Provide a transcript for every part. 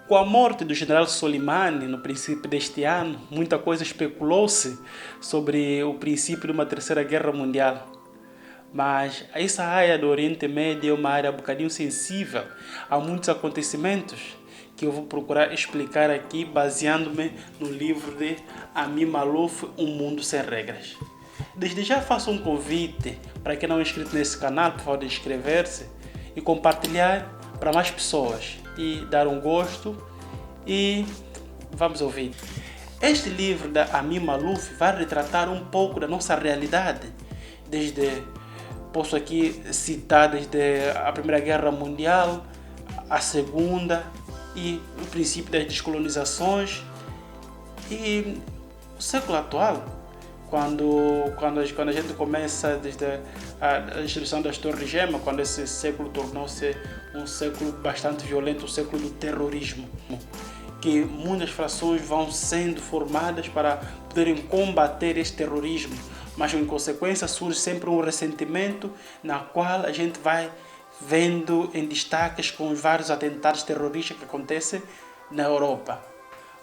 Com a morte do general Soleimani no princípio deste ano, muita coisa especulou-se sobre o princípio de uma terceira guerra mundial. Mas essa área do Oriente Médio é uma área um bocadinho sensível a muitos acontecimentos que eu vou procurar explicar aqui baseando-me no livro de Amin Maalouf, Um Mundo Sem Regras. Desde já faço um convite para quem não é inscrito nesse canal, por favor, de inscrever-se e compartilhar para mais pessoas e dar um gosto e vamos ouvir. Este livro da Amin Maalouf vai retratar um pouco da nossa realidade, posso aqui citar desde a Primeira Guerra Mundial, a Segunda e o princípio das descolonizações e o século atual, quando a gente começa desde a destruição das Torres Gêmeas, quando esse século tornou-se um século bastante violento, o século do terrorismo, que muitas frações vão sendo formadas para poderem combater esse terrorismo, mas em consequência surge sempre um ressentimento na qual a gente vai vendo em destaques com os vários atentados terroristas que acontecem na Europa.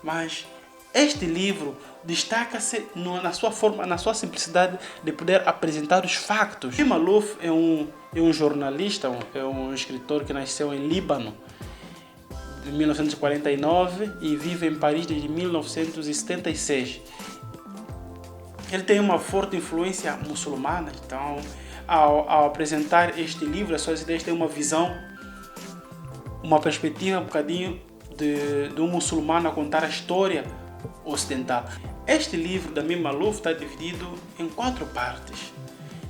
Mas este livro destaca-se na sua forma, na sua simplicidade de poder apresentar os factos. Amin Maalouf é um jornalista, é um escritor que nasceu em Líbano em 1949 e vive em Paris desde 1976. Ele tem uma forte influência muçulmana, então ao apresentar este livro, as suas ideias têm uma visão, uma perspectiva um bocadinho de um muçulmano a contar a história ocidental. Este livro da Amin Maalouf está dividido em 4 partes.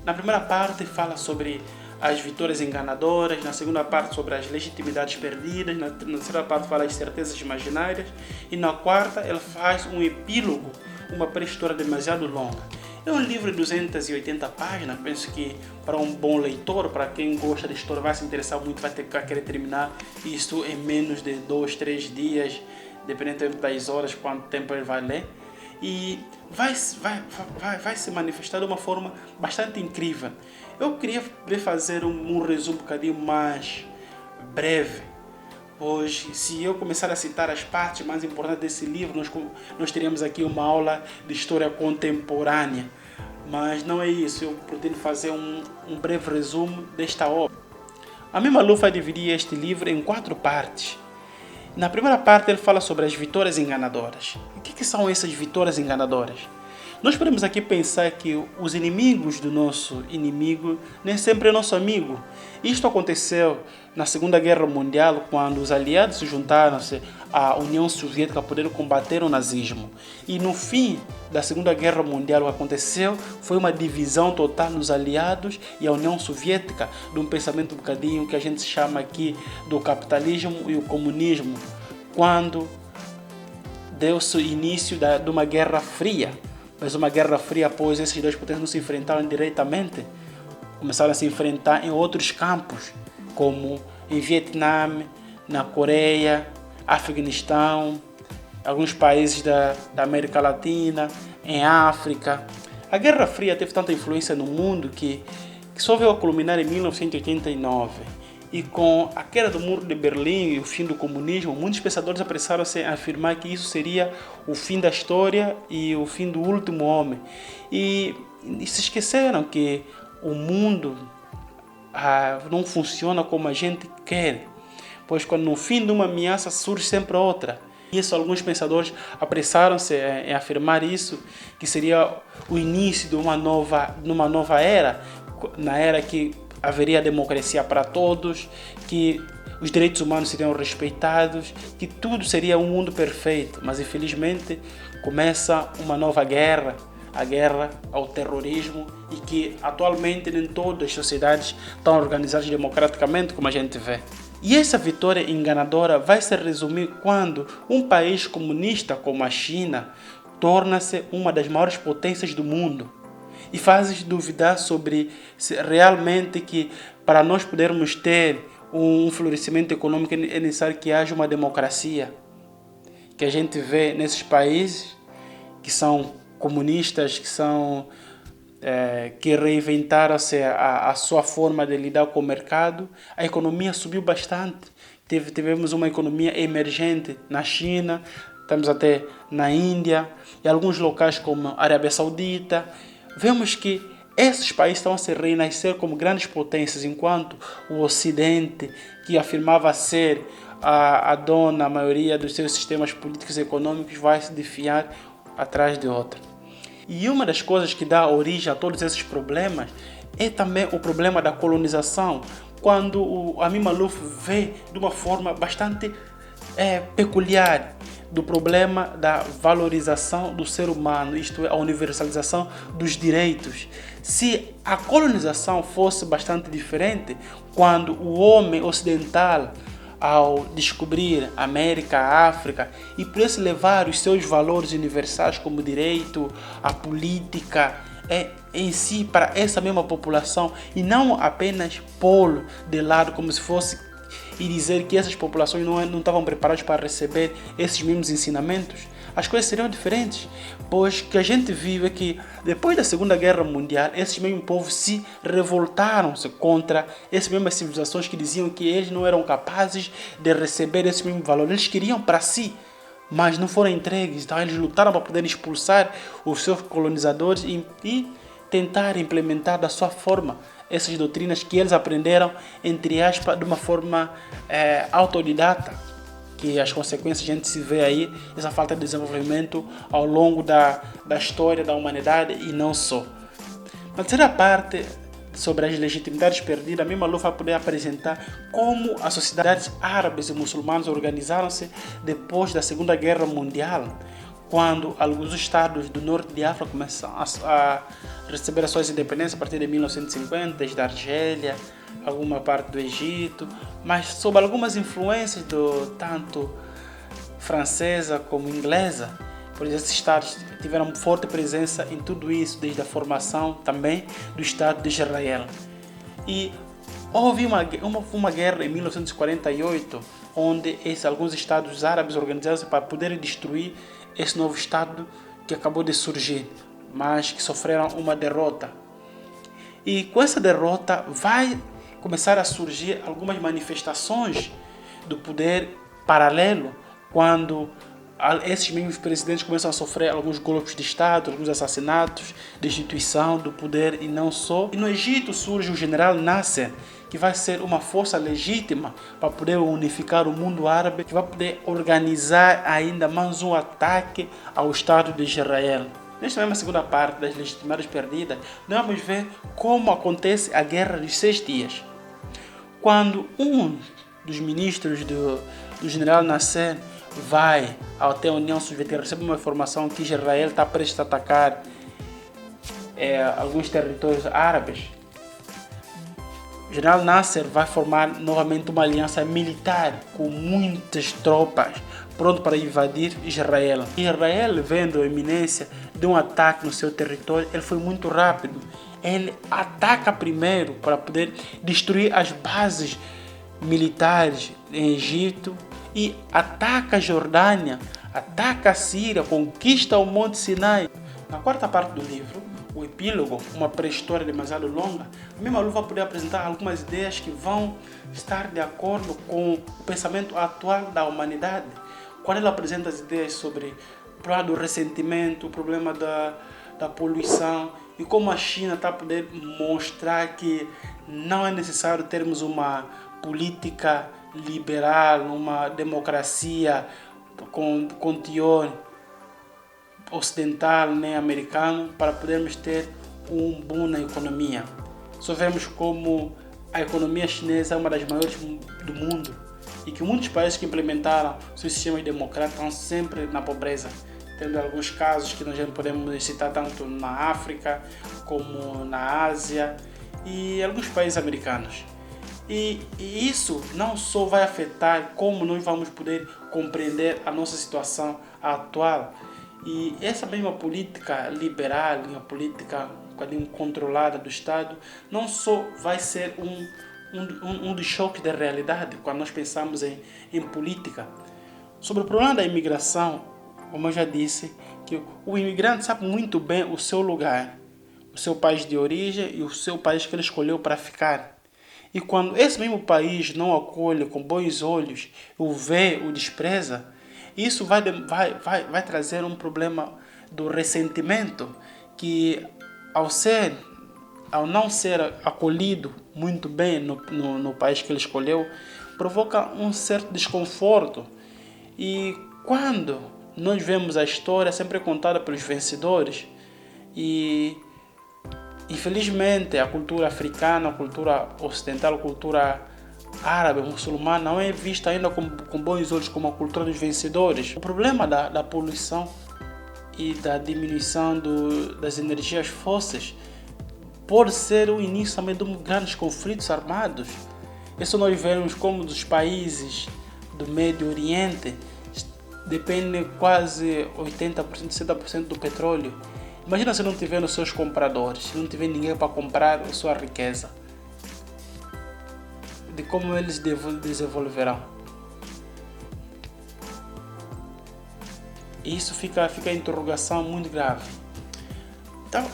Na primeira parte fala sobre as vitórias enganadoras, na segunda parte sobre as legitimidades perdidas, na terceira parte fala das certezas imaginárias e na quarta ele faz um epílogo, uma pré-história demasiado longa. É um livro de 280 páginas, penso que para um bom leitor, para quem gosta de história, vai se interessar muito, vai ter que querer terminar isso em menos de 2, 3 dias, dependendo das horas, quanto tempo ele vai ler. E vai se manifestar de uma forma bastante incrível. Eu queria fazer um resumo um bocadinho mais breve. Hoje, se eu começar a citar as partes mais importantes desse livro, nós teríamos aqui uma aula de história contemporânea. Mas não é isso, eu pretendo fazer um breve resumo desta obra. Amin Maalouf vai dividir este livro em 4 partes. Na primeira parte ele fala sobre as vitórias enganadoras. O que são essas vitórias enganadoras? Nós podemos aqui pensar que os inimigos do nosso inimigo nem sempre é nosso amigo. Isto aconteceu na Segunda Guerra Mundial, quando os aliados se juntaram-se à União Soviética para poder combater o nazismo. E no fim da Segunda Guerra Mundial, o que aconteceu foi uma divisão total dos aliados e a União Soviética, de um pensamento um bocadinho que a gente chama aqui do capitalismo e o comunismo, quando deu-se o início de uma Guerra Fria. Mas uma Guerra Fria, após esses dois potências não se enfrentaram diretamente, começaram a se enfrentar em outros campos, como em Vietnã, na Coreia, Afeganistão, alguns países da América Latina, em África. A Guerra Fria teve tanta influência no mundo que só veio a culminar em 1989. E com a queda do Muro de Berlim e o fim do comunismo, muitos pensadores apressaram-se a afirmar que isso seria o fim da história e o fim do último homem. E se esqueceram que o mundo não funciona como a gente quer, pois quando no fim de uma ameaça surge sempre outra. Isso, alguns pensadores apressaram-se em afirmar isso, que seria o início de uma nova era, na era que haveria democracia para todos, que os direitos humanos seriam respeitados, que tudo seria um mundo perfeito. Mas infelizmente começa uma nova guerra, a guerra ao terrorismo, e que atualmente nem todas as sociedades estão organizadas democraticamente como a gente vê. E essa vitória enganadora vai se resumir quando um país comunista como a China torna-se uma das maiores potências do mundo. E fazes duvidar sobre se realmente que para nós podermos ter um florescimento econômico é necessário que haja uma democracia. Que a gente vê nesses países que são comunistas, que reinventaram-se a sua forma de lidar com o mercado, a economia subiu bastante. tivemos uma economia emergente na China, estamos até na Índia e alguns locais como a Arábia Saudita. Vemos que esses países estão a se renascer como grandes potências, enquanto o Ocidente, que afirmava ser a dona, a maioria dos seus sistemas políticos e econômicos, vai se desfiar atrás de outra. E uma das coisas que dá origem a todos esses problemas é também o problema da colonização, quando o Amin Maalouf vê de uma forma bastante peculiar do problema da valorização do ser humano, isto é, a universalização dos direitos. Se a colonização fosse bastante diferente, quando o homem ocidental, ao descobrir a América, a África, e por isso levar os seus valores universais como o direito, a política, em si para essa mesma população, e não apenas pô-lo de lado como se fosse e dizer que essas populações não estavam preparadas para receber esses mesmos ensinamentos, as coisas seriam diferentes. Pois que a gente vive é que depois da Segunda Guerra Mundial, esses mesmos povos se revoltaram-se contra essas mesmas civilizações que diziam que eles não eram capazes de receber esses mesmos valores. Eles queriam para si, mas não foram entregues. Então eles lutaram para poder expulsar os seus colonizadores e tentar implementar da sua forma essas doutrinas que eles aprenderam, entre aspas, de uma forma autodidata, que as consequências a gente se vê aí, essa falta de desenvolvimento ao longo da história da humanidade e não só. Na terceira parte, sobre as legitimidades perdidas, Amin Maalouf vai poder apresentar como as sociedades árabes e muçulmanas organizaram-se depois da Segunda Guerra Mundial, quando alguns estados do norte de África começaram a receber as suas independências a partir de 1950, desde a Argélia, alguma parte do Egito, mas sob algumas influências tanto francesa como inglesa, por esses estados tiveram forte presença em tudo isso, desde a formação também do Estado de Israel. E houve uma guerra em 1948, onde alguns estados árabes organizaram-se para poderem destruir esse novo Estado que acabou de surgir, mas que sofreram uma derrota. E com essa derrota vai começar a surgir algumas manifestações do poder paralelo, quando esses mesmos presidentes começam a sofrer alguns golpes de Estado, alguns assassinatos, destituição do poder e não só. E no Egito surge o general Nasser, que vai ser uma força legítima para poder unificar o mundo árabe, que vai poder organizar ainda mais um ataque ao Estado de Israel. Nesta mesma segunda parte das legitimidades perdidas, nós vamos ver como acontece a Guerra dos 6 Dias. Quando um dos ministros do general Nasser vai até a União Soviética, recebe uma informação que Israel está prestes a atacar alguns territórios árabes. O general Nasser vai formar novamente uma aliança militar com muitas tropas pronto para invadir Israel. Israel, vendo a iminência de um ataque no seu território, ele foi muito rápido. Ele ataca primeiro para poder destruir as bases militares em Egito e ataca a Jordânia, ataca a Síria, conquista o Monte Sinai. Na quarta parte do livro, o epílogo, uma pré-história demasiado longa, Amin Maalouf vai poder apresentar algumas ideias que vão estar de acordo com o pensamento atual da humanidade. Quando ele apresenta as ideias sobre o problema do ressentimento, o problema da poluição e como a China está a poder mostrar que não é necessário termos uma política liberal, uma democracia com teor ocidental nem americano para podermos ter um boom na economia. Só vemos como a economia chinesa é uma das maiores do mundo e que muitos países que implementaram seus sistemas democráticos estão sempre na pobreza, tendo alguns casos que nós já podemos citar tanto na África como na Ásia e alguns países americanos. E isso não só vai afetar como nós vamos poder compreender a nossa situação atual. E essa mesma política liberal, uma política controlada do Estado, não só vai ser um dos choques da realidade quando nós pensamos em política. Sobre o problema da imigração, como eu já disse, que o imigrante sabe muito bem o seu lugar, o seu país de origem e o seu país que ele escolheu para ficar. E quando esse mesmo país não acolhe com bons olhos, o vê, o despreza, isso vai trazer um problema do ressentimento que ao ser, ao não ser acolhido muito bem no país que ele escolheu, provoca um certo desconforto. E quando nós vemos a história sempre contada pelos vencedores, e infelizmente a cultura africana, a cultura ocidental, a cultura árabe, muçulmana não é vista ainda com bons olhos como a cultura dos vencedores. O problema da poluição e da diminuição das energias fósseis pode ser o início também de grandes conflitos armados. Isso nós vemos como dos países do Médio Oriente dependem quase 80%, 60% do petróleo. Imagina se não tiver os seus compradores, se não tiver ninguém para comprar a sua riqueza. De como eles desenvolverão. E isso fica a interrogação muito grave. Então,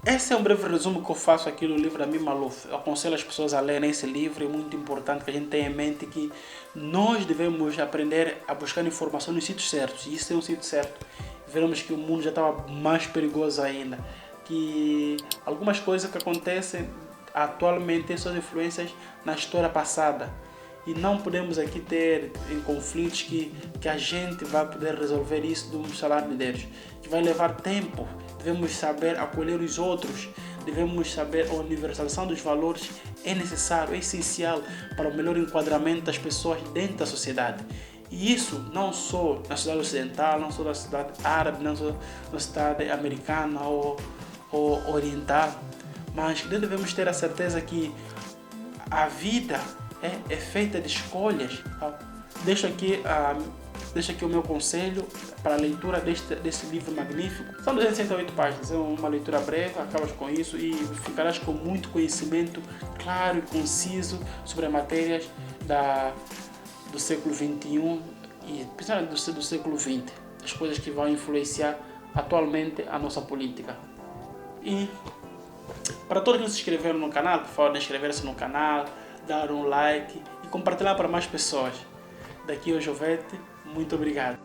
esse é um breve resumo que eu faço aqui no livro da Mim Maluf. Eu aconselho as pessoas a lerem esse livro. É muito importante que a gente tenha em mente que nós devemos aprender a buscar informação nos sítios certos. E isso é um sítio certo. Veremos que o mundo já estava mais perigoso ainda. Que algumas coisas que acontecem atualmente têm suas influências na história passada. E não podemos aqui ter em conflitos que a gente vai poder resolver isso de um salário de Deus. Que vai levar tempo. Devemos saber acolher os outros. Devemos saber a universalização dos valores é necessário, é essencial para o melhor enquadramento das pessoas dentro da sociedade. E isso não só na sociedade ocidental, não só na sociedade árabe, não só na sociedade americana ou oriental, mas devemos ter a certeza que a vida é feita de escolhas. Deixo aqui o meu conselho para a leitura desse livro magnífico. São 268 páginas, é uma leitura breve, acabas com isso e ficarás com muito conhecimento claro e conciso sobre as matérias do século XXI e principalmente do século XX, as coisas que vão influenciar atualmente a nossa política. E para todos que se inscreveram no canal, por favor, inscrever-se no canal, dar um like e compartilhar para mais pessoas. Daqui é o Jovete, muito obrigado.